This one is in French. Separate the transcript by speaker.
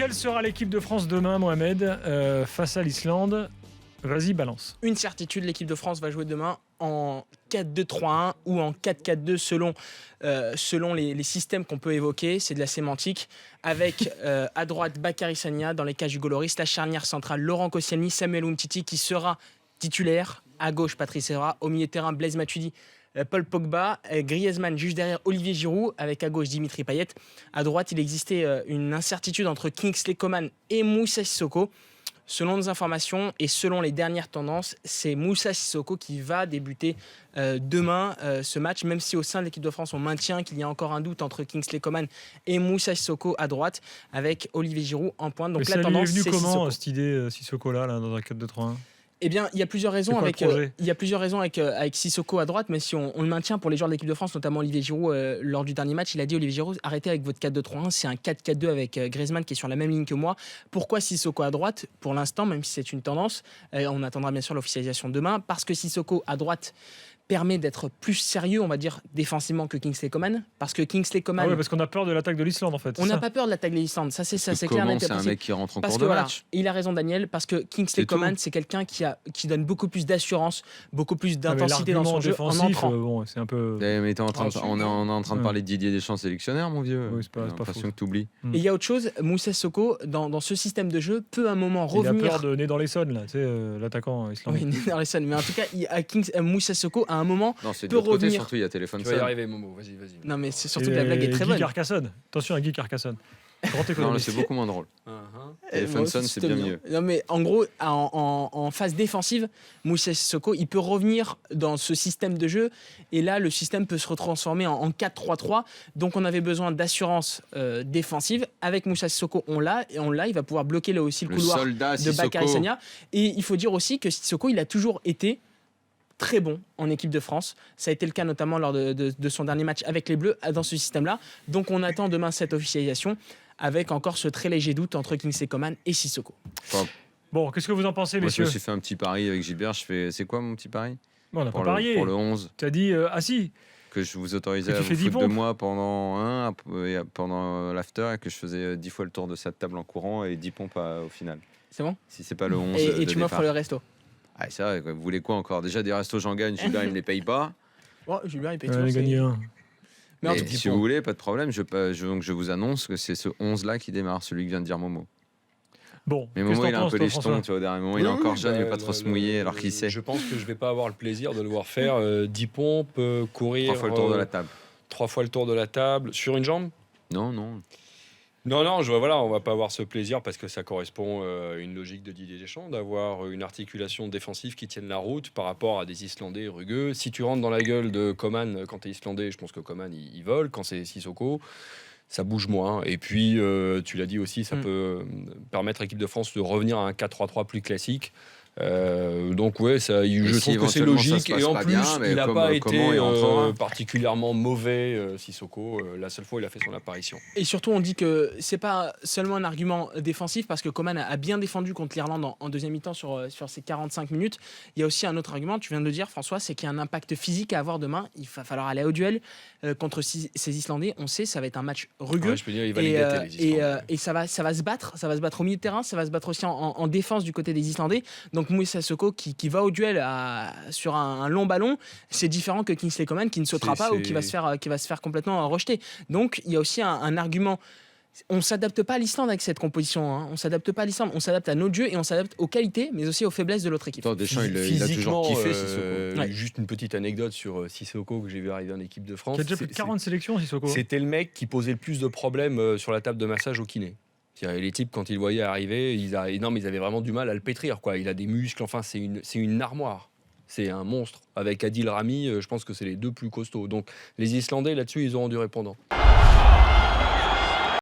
Speaker 1: quelle sera l'équipe de France demain, Mohamed, face à l'Islande? Vas-y, balance.
Speaker 2: Une certitude, l'équipe de France va jouer demain en 4-2-3-1 ou en 4-4-2 selon les systèmes qu'on peut évoquer. C'est de la sémantique. Avec à droite Bakary Sagna, dans les cages Hugo Lloris, la charnière centrale Laurent Koscielny, Samuel Umtiti qui sera titulaire. À gauche, Patrice Evra. Au milieu de terrain, Blaise Matuidi, Paul Pogba, Griezmann juste derrière Olivier Giroud, avec à gauche Dimitri Payet. À droite, il existait une incertitude entre Kingsley Coman et Moussa Sissoko. Selon nos informations et selon les dernières tendances, c'est Moussa Sissoko qui va débuter demain ce match, même si au sein de l'équipe de France, on maintient qu'il y a encore un doute entre Kingsley Coman et Moussa Sissoko à droite, avec Olivier Giroud en pointe. Donc
Speaker 1: mais
Speaker 2: la
Speaker 1: ça lui
Speaker 2: tendance,
Speaker 1: est venu
Speaker 2: c'est
Speaker 1: comment,
Speaker 2: Sissoko.
Speaker 1: cette idée Sissoko-là, dans un 4-2-3-1?
Speaker 2: Eh bien, il y a plusieurs raisons avec Sissoko à droite, mais si on le maintient pour les joueurs de l'équipe de France, notamment Olivier Giroud, lors du dernier match, il a dit, Olivier Giroud, arrêtez avec votre 4-2-3-1, c'est un 4-4-2 avec Griezmann qui est sur la même ligne que moi. Pourquoi Sissoko à droite? Pour l'instant, même si c'est une tendance, on attendra bien sûr l'officialisation demain, parce que Sissoko à droite permet d'être plus sérieux, on va dire, défensivement que Kingsley Coman, parce que Kingsley Coman...
Speaker 1: Ah ouais, parce qu'on a peur de l'attaque de l'Islande, en fait.
Speaker 2: On n'a pas peur de l'attaque de l'Islande, ça c'est clair.
Speaker 3: Comment c'est un mec qui rentre en
Speaker 2: parce
Speaker 3: cours
Speaker 2: que
Speaker 3: de
Speaker 2: voilà,
Speaker 3: match.
Speaker 2: il a raison Daniel, parce que Kingsley Coman, c'est quelqu'un qui donne beaucoup plus d'assurance, beaucoup plus d'intensité dans son jeu en entrant.
Speaker 1: Bon, c'est un peu...
Speaker 3: Mais on est en train de parler de Didier Deschamps sélectionneur, mon vieux.
Speaker 1: Oui, c'est pas
Speaker 3: J'ai l'impression que tu oublies.
Speaker 2: Et il y a autre chose, Moussa Sissoko, dans ce système de jeu, peut à un moment revenir...
Speaker 1: Il a peur de nez dans les sonnes, là, tu sais, l'attaquant islandais.
Speaker 2: Oui, nez dans les sonnes, mais en tout cas, Moussa Sissoko, à un moment,
Speaker 3: non, c'est de
Speaker 2: peut
Speaker 3: l'autre côté,
Speaker 2: revenir...
Speaker 3: surtout, il y a téléphone.
Speaker 4: Tu vas y arriver, Momo, vas-y.
Speaker 2: Non, mais c'est surtout que la blague est très bonne.
Speaker 1: Guy Carcassonne. Attention à Guy Carcassonne. Grand
Speaker 3: Non, là,
Speaker 1: économiste.
Speaker 3: c'est beaucoup moins drôle. Téléphone sonne, c'est bien mieux.
Speaker 2: Non, mais en gros, en phase défensive, Moussa Sissoko, il peut revenir dans ce système de jeu. Et là, le système peut se retransformer en 4-3-3. Donc, on avait besoin d'assurance défensive. Avec Moussa Sissoko, on l'a. Et il va pouvoir bloquer là aussi le couloir
Speaker 3: soldat
Speaker 2: de Bakary Sagna. Et il faut dire aussi que Sissoko, il a toujours été très bon en équipe de France. Ça a été le cas notamment lors de son dernier match avec les Bleus dans ce système-là. Donc, on attend demain cette officialisation avec encore ce très léger doute entre Kingsley Coman et Sissoko.
Speaker 1: Bon, qu'est-ce que vous en pensez,
Speaker 3: Moi,
Speaker 1: messieurs?
Speaker 3: je me suis fait un petit pari avec Gilbert. C'est quoi mon petit pari?
Speaker 1: Bon, on n'a pas
Speaker 3: Pour
Speaker 1: parié.
Speaker 3: le 11.
Speaker 1: Tu as dit, ah si,
Speaker 3: Que je vous autorisais
Speaker 1: Que
Speaker 3: à
Speaker 1: tu fais
Speaker 3: vous
Speaker 1: 10
Speaker 3: foutre de
Speaker 1: pompes.
Speaker 3: moi pendant l'after et que je faisais 10 fois le tour de cette table en courant et 10 pompes au final.
Speaker 2: C'est bon?
Speaker 3: Si c'est pas le 11
Speaker 2: Et
Speaker 3: de
Speaker 2: tu m'offres
Speaker 3: départ.
Speaker 2: le resto.
Speaker 3: Ah, c'est vrai, quoi. Vous voulez quoi encore? Déjà des restos j'en gagne, Gilbert il me les paye pas.
Speaker 2: Oh, Julien, il paye
Speaker 1: on
Speaker 2: toujours,
Speaker 1: a gagné un.
Speaker 2: Mais en
Speaker 3: Et
Speaker 2: tout cas,
Speaker 3: si vous voulez, pas de problème, donc je vous annonce que c'est ce 11 là qui démarre, celui que vient de dire Momo.
Speaker 1: Bon,
Speaker 3: Mais
Speaker 1: qu'est-ce
Speaker 3: Momo
Speaker 1: que
Speaker 3: il a
Speaker 1: t'en
Speaker 3: un peu
Speaker 1: penses,
Speaker 3: les
Speaker 1: toi,
Speaker 3: jetons,
Speaker 1: François?
Speaker 3: tu vois, au dernier moment il est encore jeune, il veut pas trop se mouiller alors qu'il sait.
Speaker 4: Je pense que je vais pas avoir le plaisir de le voir faire 10 pompes, courir
Speaker 3: 3 fois le tour de la table.
Speaker 4: 3 fois le tour de la table sur une jambe.
Speaker 3: Non.
Speaker 4: Non, on va pas avoir ce plaisir parce que ça correspond à une logique de Didier Deschamps d'avoir une articulation défensive qui tienne la route par rapport à des Islandais rugueux. Si tu rentres dans la gueule de Coman quand tu es Islandais, je pense que Coman il vole. Quand c'est Sissoko, ça bouge moins. Et puis, tu l'as dit aussi, ça peut permettre à l'équipe de France de revenir à un 4-3-3 plus classique. Donc ouais, je trouve que c'est logique et en plus il n'a pas été particulièrement mauvais Sissoko, la seule fois où il a fait son apparition.
Speaker 2: et surtout, on dit que c'est pas seulement un argument défensif parce que Coman a bien défendu contre l'Irlande en deuxième mi-temps sur ces 45 minutes. Il y a aussi un autre argument, tu viens de le dire François, c'est qu'il y a un impact physique à avoir demain. Il va falloir aller au duel contre ces Islandais. On sait, ça va être un match rugueux.
Speaker 4: Ouais, je peux dire, il va les gâter, les Islandais.
Speaker 2: Et ça va se battre au milieu de terrain, ça va se battre aussi en défense du côté des Islandais. Donc Moussa Sissoko qui va au duel sur un long ballon, c'est différent que Kingsley Coman qui ne sautera pas ou qui va se faire complètement rejeter. Donc il y a aussi un argument. On ne s'adapte pas à l'Islande avec cette composition. Hein. On ne s'adapte pas à l'Islande. On s'adapte à notre jeu et on s'adapte aux qualités, mais aussi aux faiblesses de l'autre équipe.
Speaker 3: Attends, Deschamps, il a toujours kiffé Sissoko.
Speaker 2: Ouais.
Speaker 4: Juste une petite anecdote sur Sissoko que j'ai vu arriver en équipe de France.
Speaker 1: Qui a déjà plus de 40 sélections, Sissoko.
Speaker 4: C'était le mec qui posait le plus de problèmes sur la table de massage au kiné. Les types, quand ils le voyaient arriver, ils avaient vraiment du mal à le pétrir. Quoi. Il a des muscles, enfin, c'est une armoire. C'est un monstre. Avec Adil Rami, je pense que c'est les deux plus costauds. Donc, les Islandais, là-dessus, ils auront du répondant.